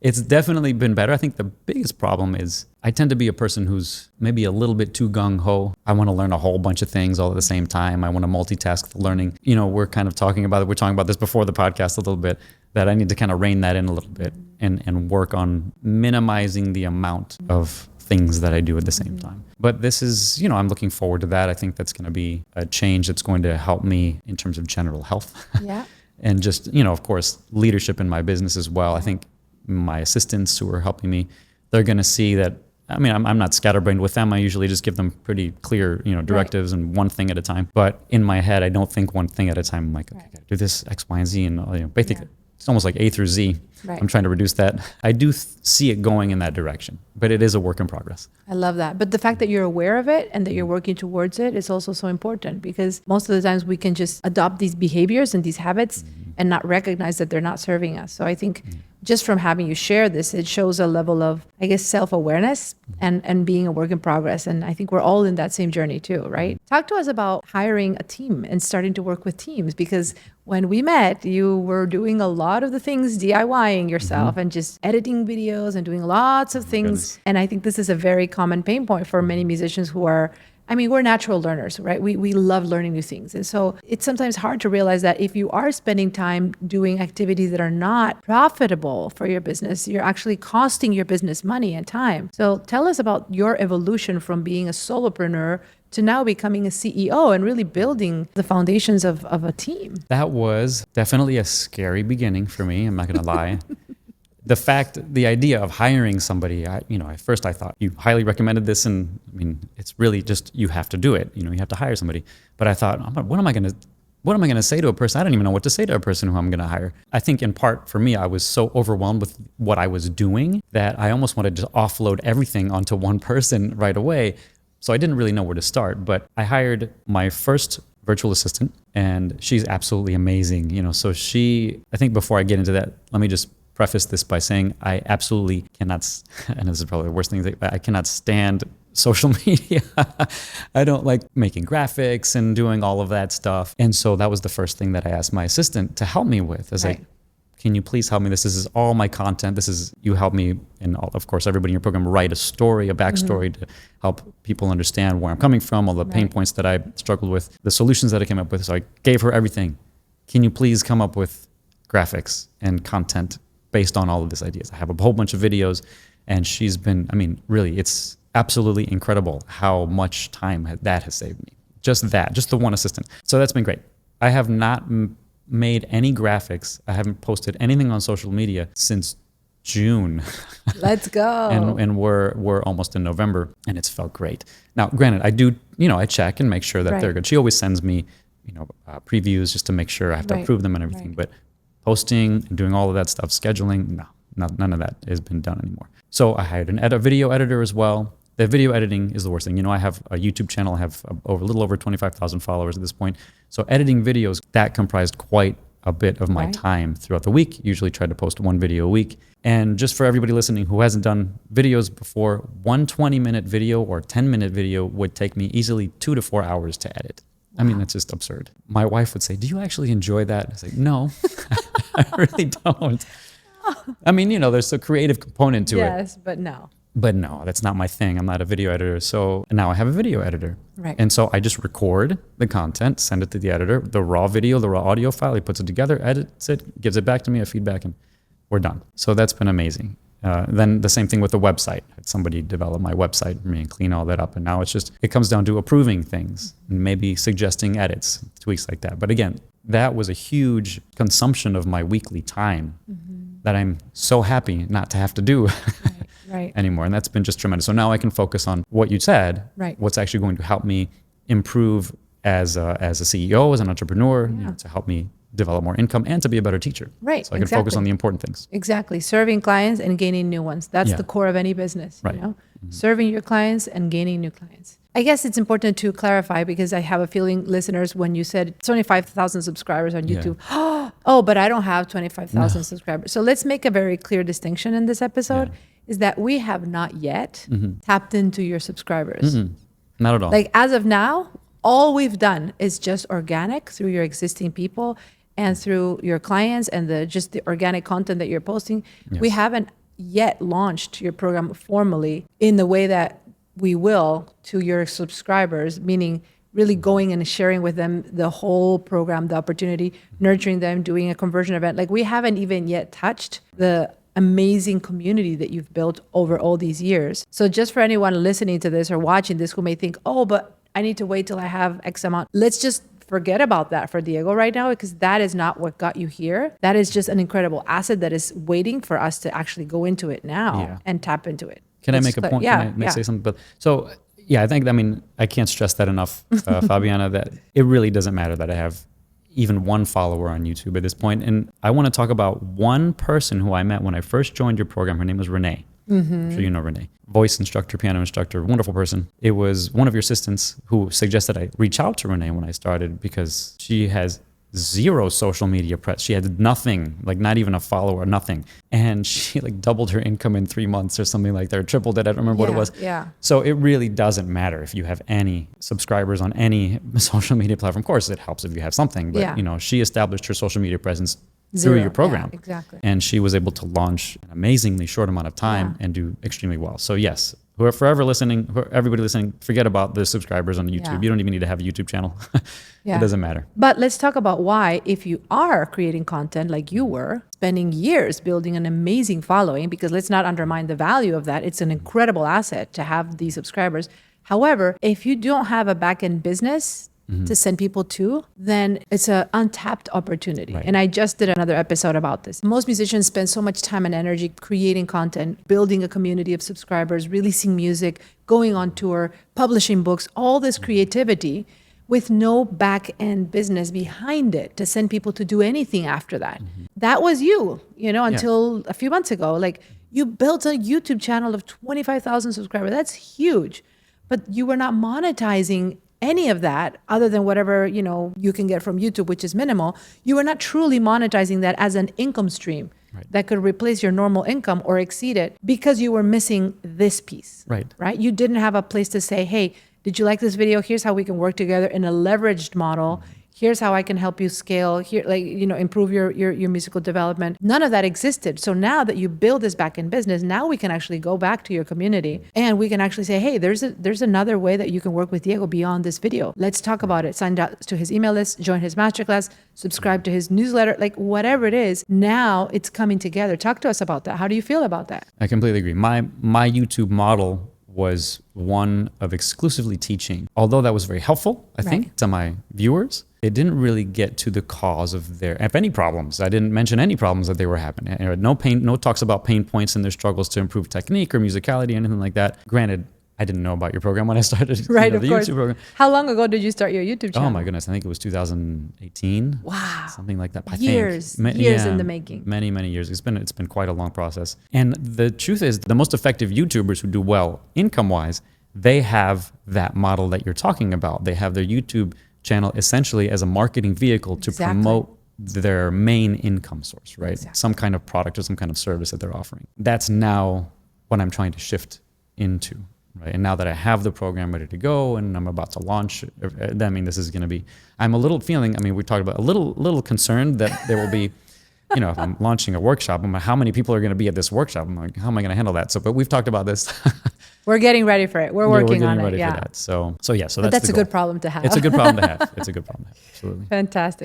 It's definitely been better. I think the biggest problem is I tend to be a person who's maybe a little bit too gung-ho. I want to learn a whole bunch of things all at the same time. I want to multitask the learning. You know, we're talking about this before the podcast a little bit, that I need to kind of rein that in a little bit and work on minimizing the amount of things that I do at the same time. But this is, I'm looking forward to that. I think that's going to be a change that's going to help me in terms of general health. Yeah. And just, of course, leadership in my business as well. I think my assistants who are helping me, they're going to see that, I'm not scatterbrained with them. I usually just give them pretty clear, directives and one thing at a time. But in my head, I don't think one thing at a time. I'm like, okay, I got to do this, X, Y, and Z. And, basically, it's almost like A through Z. Right. I'm trying to reduce that. I do see it going in that direction, but it is a work in progress. I love that. But the fact that you're aware of it and that you're working towards it is also so important, because most of the times we can just adopt these behaviors and these habits and not recognize that they're not serving us. So I think just from having you share this, it shows a level of, I guess, self-awareness and being a work in progress. And I think we're all in that same journey too, right? Talk to us about hiring a team and starting to work with teams, because when we met, you were doing a lot of the things, DIYing yourself and just editing videos and doing lots of things. Goodness. And I think this is a very common pain point for many musicians who are, we're natural learners, right? We love learning new things. And so it's sometimes hard to realize that if you are spending time doing activities that are not profitable for your business, you're actually costing your business money and time. So tell us about your evolution from being a solopreneur to now becoming a CEO and really building the foundations of a team. That was definitely a scary beginning for me. I'm not going to lie. The idea of hiring somebody, at first I thought you highly recommended this, and it's really just, you have to do it. You have to hire somebody. But I thought, what am I going to say to a person? I don't even know what to say to a person who I'm going to hire. I think in part for me, I was so overwhelmed with what I was doing that I almost wanted to offload everything onto one person right away. So I didn't really know where to start, but I hired my first virtual assistant, and she's absolutely amazing. So I think before I get into that, let me just preface this by saying I absolutely cannot, and this is probably the worst thing, I cannot stand social media. I don't like making graphics and doing all of that stuff. And so that was the first thing that I asked my assistant to help me with. I was like, can you please help me? This is all my content. You help me, and of course, everybody in your program write a story, a backstory to help people understand where I'm coming from, all the pain points that I struggled with, the solutions that I came up with. So I gave her everything. Can you please come up with graphics and content based on all of these ideas? I have a whole bunch of videos, and she's been, really, it's absolutely incredible how much time that has saved me. Just the one assistant. So that's been great. I have not made any graphics. I haven't posted anything on social media since June. Let's go. and we're almost in November, and it's felt great. Now, granted, I do, I check and make sure that they're good. She always sends me, previews just to make sure I have to approve them and everything. But posting and doing all of that stuff, scheduling, none of that has been done anymore. So I hired a video editor as well. The video editing is the worst thing. I have a YouTube channel. I have a little over 25,000 followers at this point. So editing videos, that comprised quite a bit of my time throughout the week. Usually try to post one video a week. And just for everybody listening who hasn't done videos before, one 20-minute video or 10-minute video would take me easily 2 to 4 hours to edit. That's just absurd. My wife would say, do you actually enjoy that? I say, no, I really don't. There's a creative component to it. Yes, but no. But no, that's not my thing. I'm not a video editor. So now I have a video editor. Right. And so I just record the content, send it to the editor, the raw video, the raw audio file. He puts it together, edits it, gives it back to me, a feedback, and we're done. So that's been amazing. Then the same thing with the website. Somebody developed my website for me and clean all that up. And now it comes down to approving things and maybe suggesting edits, tweaks like that. But again, that was a huge consumption of my weekly time that I'm so happy not to have to do. Anymore. And that's been just tremendous. So now I can focus on what you said, what's actually going to help me improve as a CEO, as an entrepreneur, to help me develop more income and to be a better teacher. Right. So I can focus on the important things. Exactly. Serving clients and gaining new ones. That's the core of any business, Serving your clients and gaining new clients. I guess it's important to clarify because I have a feeling, listeners, when you said 25,000 subscribers on YouTube, but I don't have 25,000 subscribers. So let's make a very clear distinction in this episode, is that we have not yet tapped into your subscribers. Not at all. Like as of now, all we've done is just organic through your existing people and through your clients and just the organic content that you're posting. We haven't yet launched your program formally in the way that we will to your subscribers, meaning really going and sharing with them the whole program, the opportunity, nurturing them, doing a conversion event. Like we haven't even yet touched the amazing community that you've built over all these years. So just for anyone listening to this or watching this who may think, but I need to wait till I have X amount. Let's just forget about that for Diego right now, because that is not what got you here. That is just an incredible asset that is waiting for us to actually go into it now and tap into it. Can I make a point? Can I say something? But so, I think, I can't stress that enough, Fabiana, that it really doesn't matter that I have even one follower on YouTube at this point. And I want to talk about one person who I met when I first joined your program. Her name was Renee. I'm sure you know Renee. Voice instructor, piano instructor, wonderful person. It was one of your assistants who suggested I reach out to Renee when I started because she has zero social media press. She had nothing, like not even a follower, nothing. And she doubled her income in 3 months or something like that, or tripled it. I don't remember what it was. Yeah. So it really doesn't matter if you have any subscribers on any social media platform. Of course, it helps if you have something, but she established her social media presence through your program. Yeah, exactly. And she was able to launch an amazingly short amount of time and do extremely well. So yes, everybody listening, forget about the subscribers on YouTube. You don't even need to have a YouTube channel. It doesn't matter. But let's talk about why, if you are creating content like you were, spending years building an amazing following, because let's not undermine the value of that. It's an incredible asset to have these subscribers. However, if you don't have a back-end business to send people to, then it's an untapped opportunity. And I just did another episode about this. Most musicians spend so much time and energy creating content, building a community of subscribers, releasing music, going on tour, publishing books, all this creativity with no back-end business behind it to send people to do anything after that. That was you, until a few months ago. Like you built a YouTube channel of 25,000 subscribers. That's huge. But you were not monetizing any of that other than whatever, you can get from YouTube, which is minimal. You are not truly monetizing that as an income stream. that could replace your normal income or exceed it because you were missing this piece. Right? You didn't have a place to say, hey, did you like this video? Here's how we can work together in a leveraged model. Here's how I can help you scale here, like, improve your musical development. None of that existed. So now that you build this back end business, now we can actually go back to your community and we can actually say, hey, there's another way that you can work with Diego beyond this video. Let's talk about it. Sign up to his email list, join his masterclass, subscribe to his newsletter, like whatever it is. Now it's coming together. Talk to us about that. How do you feel about that? I completely agree. My YouTube model was one of exclusively teaching. Although that was very helpful, I think, to my viewers, it didn't really get to the cause of their, if any problems. I didn't mention any problems that they were having. No talks about pain points and their struggles to improve technique or musicality, anything like that. Granted, I didn't know about your program when I started of the course. YouTube program. How long ago did you start your YouTube channel? Oh my goodness, I think it was 2018. Wow. Something like that. Years in the making. Many years. It's been quite a long process. And the truth is, the most effective YouTubers who do well income-wise, they have that model that you're talking about. They have their YouTube channel essentially as a marketing vehicle to promote their main income source, right? Some kind of product or some kind of service that they're offering. That's now what I'm trying to shift into. Right. And now that I have the program ready to go and I'm about to launch, I mean, this is going to be, I'm a little feeling, I mean, we talked about a little concerned that there will be, if I'm launching a workshop, I'm like, how many people are going to be at this workshop? I'm like, how am I going to handle that? So, but we've talked about this. We're getting ready for it. We're working on it. Yeah. So that's a good problem to have. It's a good problem to have. It's a good problem to have. Absolutely.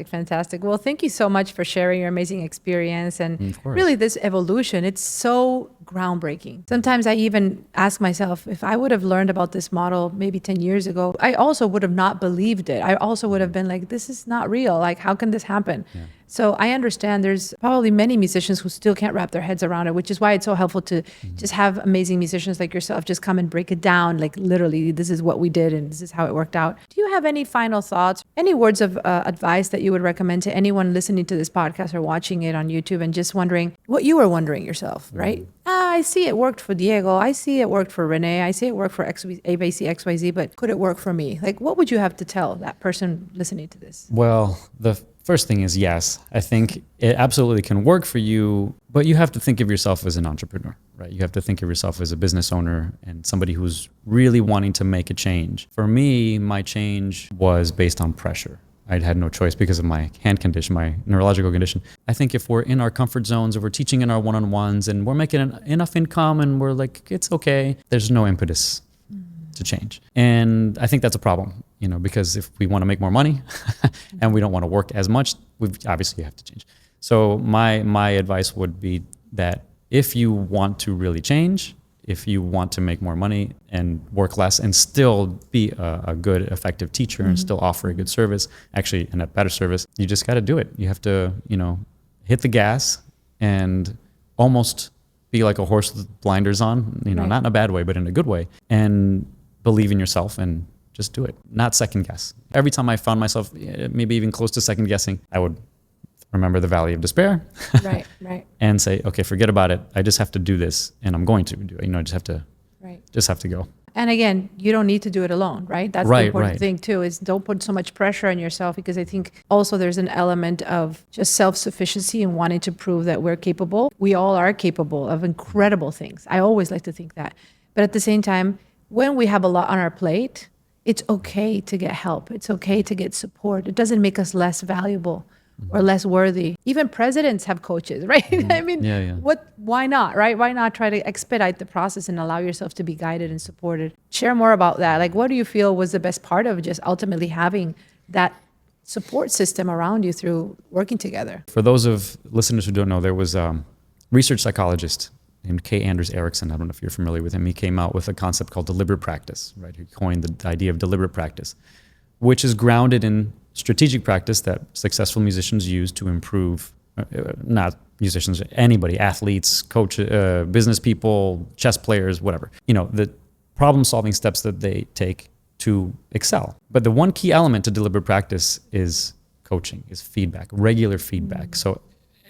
Fantastic. Well, thank you so much for sharing your amazing experience and really this evolution. It's so groundbreaking. Sometimes I even ask myself, if I would have learned about this model maybe 10 years ago, I also would have not believed it. I also would have been like, this is not real. Like, how can this happen? Yeah. So I understand there's probably many musicians who still can't wrap their heads around it, which is why it's so helpful to just have amazing musicians like yourself just come and break it down. Like literally, this is what we did and this is how it worked out. Do you have any final thoughts, any words of advice that you would recommend to anyone listening to this podcast or watching it on YouTube and just wondering what you were wondering yourself, right? I see it worked for Diego. I see it worked for Renee. I see it worked for ABC, XYZ, but could it work for me? Like, what would you have to tell that person listening to this? Well, the first thing is yes. I think it absolutely can work for you, but you have to think of yourself as an entrepreneur, right? You have to think of yourself as a business owner and somebody who's really wanting to make a change. For me, my change was based on pressure. I had no choice because of my hand condition, my neurological condition. I think if we're in our comfort zones, if we're teaching in our one-on-ones and we're making enough income and we're like, it's okay, there's no impetus to change. And I think that's a problem, because if we want to make more money and we don't want to work as much, we obviously have to change. So my advice would be that if you want to really change, if you want to make more money and work less and still be a good, effective teacher and still offer a good service, actually, and a better service, you just got to do it. You have to, hit the gas and almost be like a horse with blinders on, not in a bad way, but in a good way, and believe in yourself and just do it. Not second guess. Every time I found myself maybe even close to second guessing, I would remember the valley of despair. Right. And say, okay, forget about it. I just have to do this and I'm going to do it. I just have to go. And again, you don't need to do it alone, right? That's the important thing too, is don't put so much pressure on yourself, because I think also there's an element of just self-sufficiency and wanting to prove that we're capable. We all are capable of incredible things. I always like to think that. But at the same time, when we have a lot on our plate, it's okay to get help. It's okay to get support. It doesn't make us less valuable or less worthy. Even presidents have coaches, right? I mean, why not, right? Why not try to expedite the process and allow yourself to be guided and supported? Share more about that. Like, what do you feel was the best part of just ultimately having that support system around you through working together? For those of listeners who don't know, there was a research psychologist named K. Anders Ericsson. I don't know if you're familiar with him. He came out with a concept called deliberate practice, right? He coined the idea of deliberate practice, which is grounded in strategic practice that successful musicians use to improve, not musicians, anybody, athletes, coach, business people, chess players, whatever, the problem-solving steps that they take to excel. But the one key element to deliberate practice is coaching, is feedback, regular feedback. So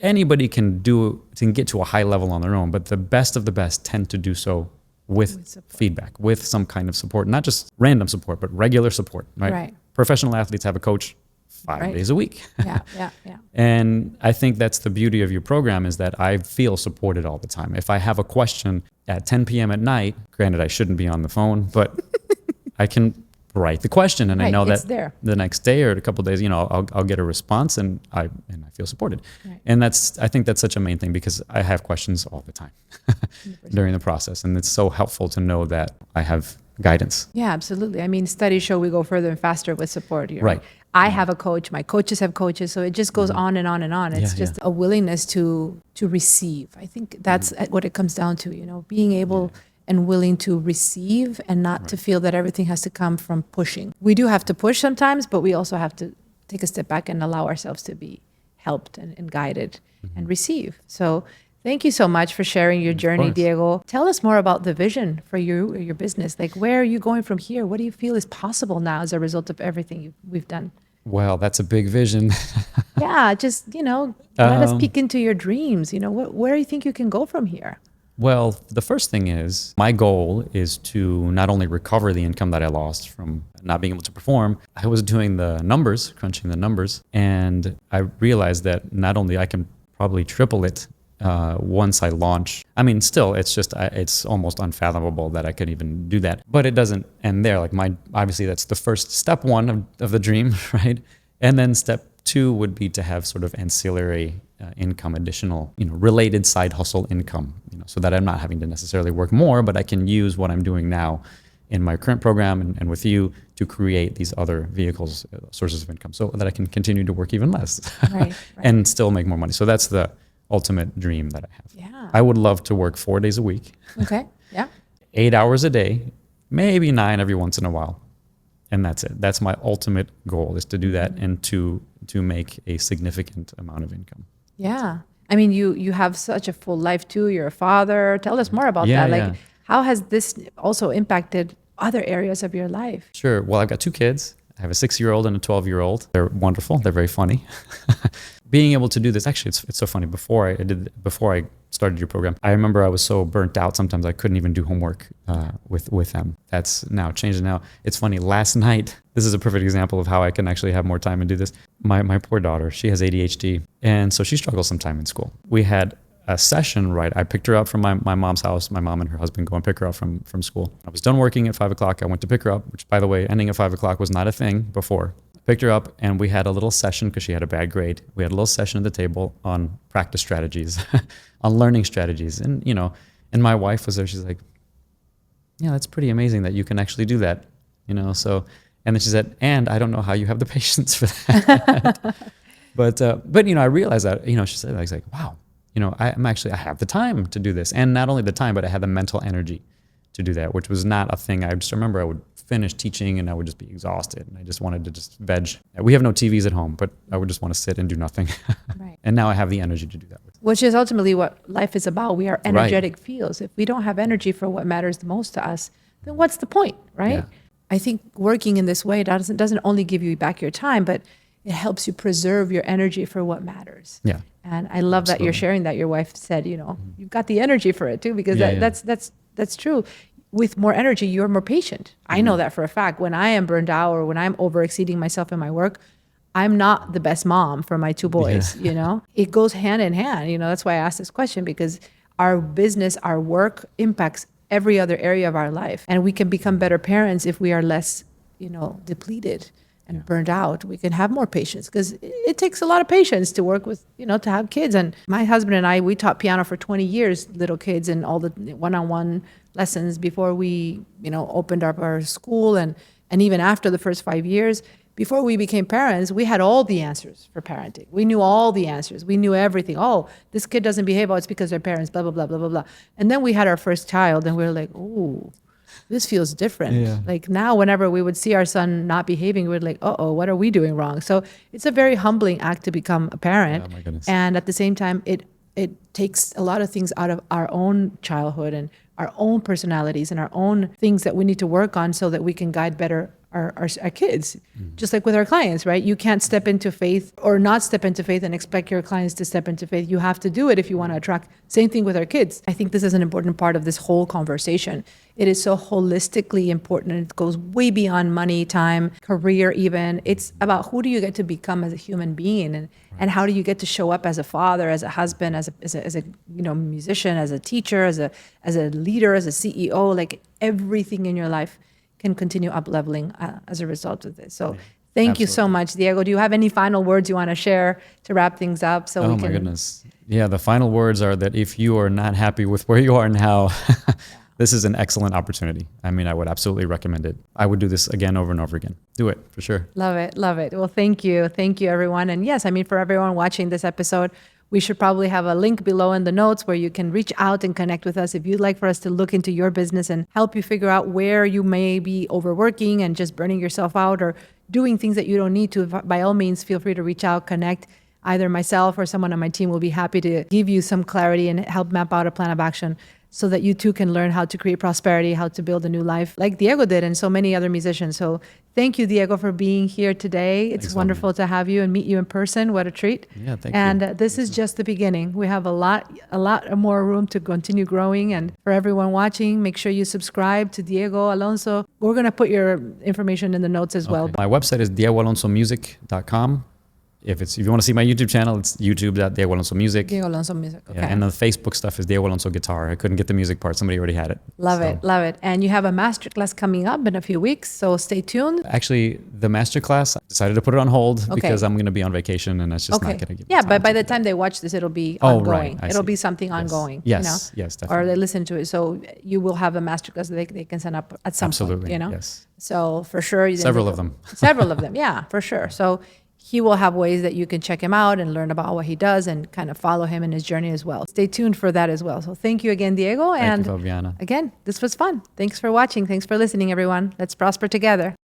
anybody can get to a high level on their own, but the best of the best tend to do so with feedback, with some kind of support, not just random support, but regular support, right? Professional athletes have a coach 5 days a week. Yeah. And I think that's the beauty of your program, is that I feel supported all the time. If I have a question at 10 p.m. at night, granted I shouldn't be on the phone, but I can write the question, and I know that the next day or a couple of days, I'll get a response, and I feel supported. Right. And I think that's such a main thing, because I have questions all the time during the process, and it's so helpful to know that I have guidance. Yeah, absolutely. I mean, studies show we go further and faster with support. Right. I have a coach, my coaches have coaches, so it just goes on and on and on. It's just a willingness to receive. I think that's what it comes down to, being able and willing to receive, and not to feel that everything has to come from pushing. We do have to push sometimes, but we also have to take a step back and allow ourselves to be helped and guided and receive. So thank you so much for sharing your journey, Diego. Tell us more about the vision for you or your business. Like, where are you going from here? What do you feel is possible now as a result of everything we've done? Well, that's a big vision. Yeah, just, let us peek into your dreams. Where do you think you can go from here? Well, the first thing is, my goal is to not only recover the income that I lost from not being able to perform. I was doing the numbers, crunching the numbers, and I realized that not only I can probably triple it once I launch. I mean, still, it's almost unfathomable that I could even do that. But it doesn't end there. Like, obviously that's the first step one of the dream, right? And then step two would be to have sort of ancillary income, additional, related side hustle income, so that I'm not having to necessarily work more, but I can use what I'm doing now in my current program and with you to create these other vehicles, sources of income, so that I can continue to work even less and still make more money. So that's the ultimate dream that I have. Yeah. I would love to work 4 days a week. Okay. Yeah. 8 hours a day, maybe 9 every once in a while. And that's it. That's my ultimate goal, is to do that and to make a significant amount of income. Yeah. I mean, you have such a full life too. You're a father. Tell us more about that. Like, how has this also impacted other areas of your life? Sure. Well, I've got 2 kids. I have a 6-year-old and a 12-year-old. They're wonderful. They're very funny. Being able to do this, actually, it's so funny. Before I started your program, I remember I was so burnt out. Sometimes I couldn't even do homework with them. That's now changed. Now it's funny. Last night, this is a perfect example of how I can actually have more time and do this. My poor daughter, she has ADHD, and so she struggles sometimes in school. We had a session, right? I picked her up from my mom's house. My mom and her husband go and pick her up from school. I was done working at 5 o'clock. I went to pick her up, which, by the way, ending at 5 o'clock was not a thing before. Picked her up, and we had a little session because she had a bad grade. We had a little session at the table on practice strategies, on learning strategies. And, and my wife was there. She's like, yeah, that's pretty amazing that you can actually do that, So, and then she said, and I don't know how you have the patience for that. but I realized that, she said, I was like, wow, I have the time to do this. And not only the time, but I had the mental energy to do that, which was not a thing. I just remember I would finish teaching and I would just be exhausted, and I just wanted to just veg. We have no TVs at home, but I would just want to sit and do nothing. Right. And now I have the energy to do that. Which is ultimately what life is about. We are energetic fields. If we don't have energy for what matters the most to us, then what's the point, right? Yeah. I think working in this way doesn't only give you back your time, but it helps you preserve your energy for what matters. Yeah. And I love that you're sharing that. Your wife said, you've got the energy for it too, because that's true. With more energy, you're more patient. I know that for a fact. When I am burned out or when I'm overexceeding myself in my work, I'm not the best mom for my 2 boys, It goes hand in hand. That's why I asked this question, because our business, our work impacts every other area of our life. And we can become better parents if we are less, depleted and burned out. We can have more patience, because it takes a lot of patience to work with, to have kids. And my husband and I, we taught piano for 20 years, little kids, and all the one-on-one lessons before we, opened up our school. And even after the first 5 years, before we became parents, we had all the answers for parenting. We knew all the answers. We knew everything. Oh, this kid doesn't behave. Oh, it's because their parents, blah, blah, blah, blah, blah, blah. And then we had our first child, and we were like, oh, this feels different. Yeah. Like now, whenever we would see our son not behaving, we're like, uh-oh, what are we doing wrong? So it's a very humbling act to become a parent. Oh, my goodness. And at the same time, it takes a lot of things out of our own childhood and our own personalities and our own things that we need to work on so that we can guide better our kids, just like with our clients, right? You can't step into faith or not step into faith and expect your clients to step into faith. You have to do it if you want to attract. Same thing with our kids. I think this is an important part of this whole conversation. It is so holistically important, and it goes way beyond money, time, career even. It's about who do you get to become as a human being, and how do you get to show up as a father, as a husband, as a musician, as a teacher, as a leader, as a CEO. Like everything in your life can continue up leveling as a result of this. So thank you so much, Diego. Do you have any final words you want to share to wrap things up? So my goodness. Yeah, the final words are that if you are not happy with where you are now, this is an excellent opportunity. I mean, I would absolutely recommend it. I would do this again over and over again. Do it for sure. Love it. Love it. Well, thank you. Thank you, everyone. And yes, I mean, for everyone watching this episode, we should probably have a link below in the notes where you can reach out and connect with us if you'd like for us to look into your business and help you figure out where you may be overworking and just burning yourself out or doing things that you don't need to. By all means, feel free to reach out, connect. Either myself or someone on my team will be happy to give you some clarity and help map out a plan of action so that you too can learn how to create prosperity, how to build a new life like Diego did and so many other musicians. So thank you, Diego, for being here today. It's wonderful to have you and meet you in person. What a treat. Yeah, thank you. And this is just the beginning. We have a lot more room to continue growing. And for everyone watching, make sure you subscribe to Diego Alonso. We're going to put your information in the notes as well. My website is diegoalonsomusic.com. If you want to see my YouTube channel, it's youtube.Diego Alonso Music. Diego Alonso Music. Okay. Yeah, and the Facebook stuff is Diego Alonso Guitar. I couldn't get the music part. Somebody already had it. Love it. And you have a masterclass coming up in a few weeks, so stay tuned. Actually, the masterclass, I decided to put it on hold because I'm going to be on vacation and that's just not going to give me time but by the time they watch this, it'll be ongoing. Right. It'll be something ongoing. Yes, yes, definitely. Or they listen to it. So you will have a masterclass that they can sign up at some point, Yes. So for sure. Several of them. Several of them, yeah, for sure. So he will have ways that you can check him out and learn about what he does and kind of follow him in his journey as well. Stay tuned for that as well. So thank you again, Diego. Thank you, Fabiana. Again, this was fun. Thanks for watching. Thanks for listening, everyone. Let's prosper together.